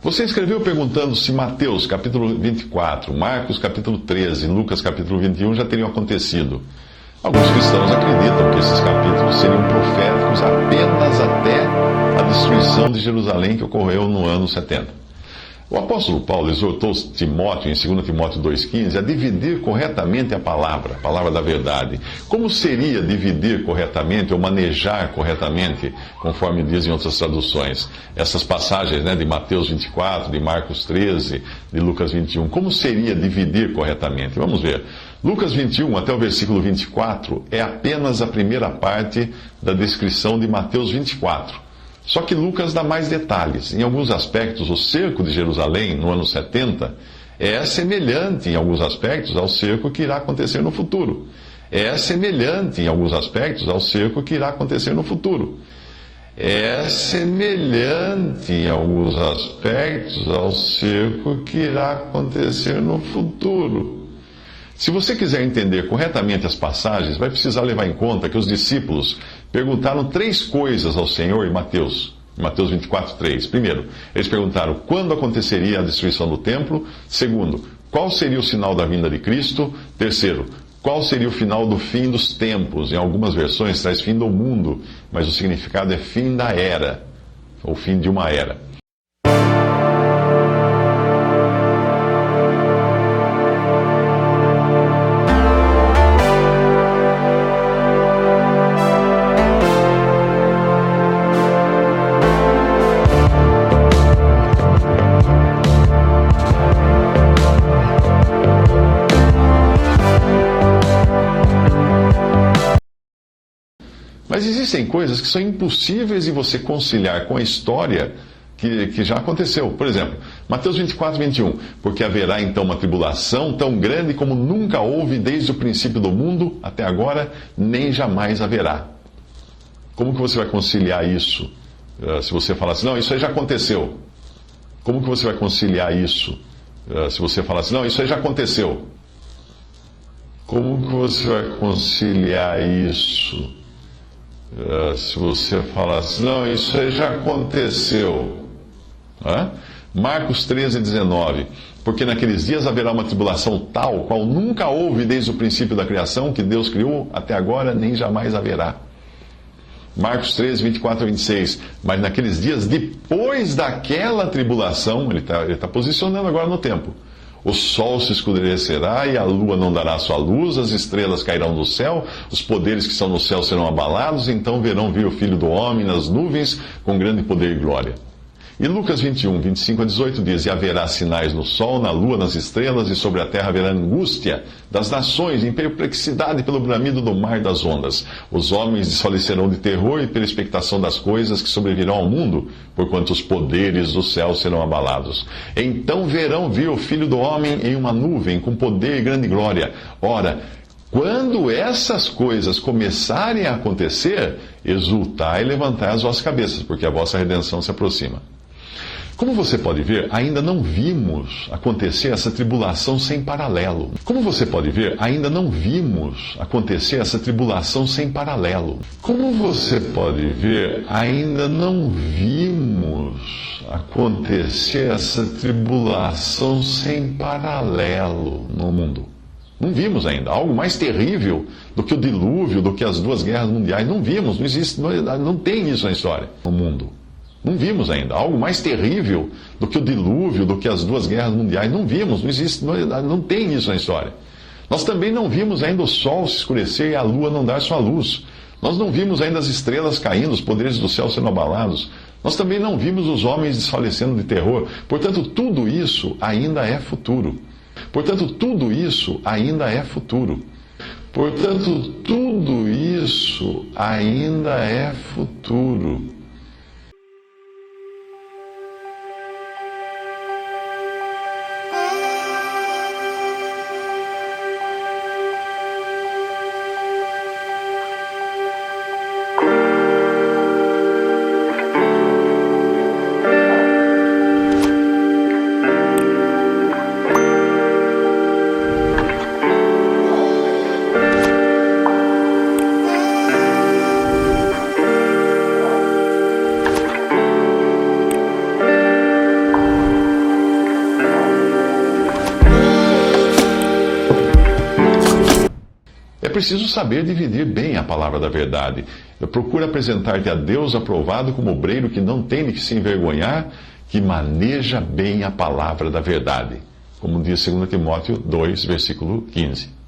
Você escreveu perguntando se Mateus capítulo 24, Marcos capítulo 13 e Lucas capítulo 21 já teriam acontecido. Alguns cristãos acreditam que esses capítulos seriam proféticos apenas até a destruição de Jerusalém que ocorreu no ano 70. O apóstolo Paulo exortou Timóteo, em 2 Timóteo 2,15, a dividir corretamente a palavra da verdade. Como seria dividir corretamente ou manejar corretamente, conforme diz em outras traduções? Essas passagens, de Mateus 24, de Marcos 13, de Lucas 21. Como seria dividir corretamente? Vamos ver. Lucas 21 até o versículo 24 é apenas a primeira parte da descrição de Mateus 24. Só que Lucas dá mais detalhes. Em alguns aspectos, o cerco de Jerusalém, no ano 70, é semelhante em alguns aspectos ao cerco que irá acontecer no futuro. É semelhante em alguns aspectos ao cerco que irá acontecer no futuro. É semelhante em alguns aspectos ao cerco que irá acontecer no futuro. Se você quiser entender corretamente as passagens, vai precisar levar em conta que os discípulos perguntaram 3 coisas ao Senhor em Mateus 24, 3. Primeiro, eles perguntaram quando aconteceria a destruição do templo. Segundo, qual seria o sinal da vinda de Cristo? Terceiro, qual seria o final do fim dos tempos? Em algumas versões traz fim do mundo, mas o significado é fim da era, ou fim de uma era. Mas existem coisas que são impossíveis de você conciliar com a história que já aconteceu. Por exemplo, Mateus 24, 21. Porque haverá então uma tribulação tão grande como nunca houve desde o princípio do mundo até agora, nem jamais haverá. Como que você vai conciliar isso? Se você falar assim, não, isso aí já aconteceu. Como que você vai conciliar isso? Se você falar assim, não, isso aí já aconteceu. Como que você vai conciliar isso? Se você falar assim, não, isso aí já aconteceu. Marcos 13, 19. Porque naqueles dias haverá uma tribulação tal, qual nunca houve desde o princípio da criação, que Deus criou até agora, nem jamais haverá. Marcos 13, 24 a 26. Mas naqueles dias, depois daquela tribulação, ele está posicionando agora no tempo. O sol se escurecerá e a lua não dará sua luz, as estrelas cairão do céu, os poderes que estão no céu serão abalados, então verão vir o Filho do Homem nas nuvens com grande poder e glória. E Lucas 21, 25 a 18 diz, e haverá sinais no sol, na lua, nas estrelas, e sobre a terra haverá angústia das nações, em perplexidade pelo bramido do mar das ondas. Os homens desfalecerão de terror e pela expectação das coisas que sobrevirão ao mundo, porquanto os poderes do céu serão abalados. Então verão vir o Filho do Homem em uma nuvem, com poder e grande glória. Ora, quando essas coisas começarem a acontecer, exultai e levantai as vossas cabeças, porque a vossa redenção se aproxima. Como você pode ver, ainda não vimos acontecer essa tribulação sem paralelo. Como você pode ver, ainda não vimos acontecer essa tribulação sem paralelo. Como você pode ver, ainda não vimos acontecer essa tribulação sem paralelo no mundo. Não vimos ainda. Algo mais terrível do que o dilúvio, do que as 2 guerras mundiais. Não vimos, não existe, não tem isso na história, no mundo. Não vimos ainda. Algo mais terrível do que o dilúvio, do que as 2 guerras mundiais. Não vimos, não existe, não tem isso na história. Nós também não vimos ainda o sol se escurecer e a lua não dar sua luz. Nós não vimos ainda as estrelas caindo, os poderes do céu sendo abalados. Nós também não vimos os homens desfalecendo de terror. Portanto, tudo isso ainda é futuro. Portanto, tudo isso ainda é futuro. Portanto, tudo isso ainda é futuro. preciso saber dividir bem a palavra da verdade. Procura apresentar-te a Deus aprovado como obreiro que não tem de que se envergonhar, que maneja bem a palavra da verdade. Como diz 2 Timóteo 2, versículo 15.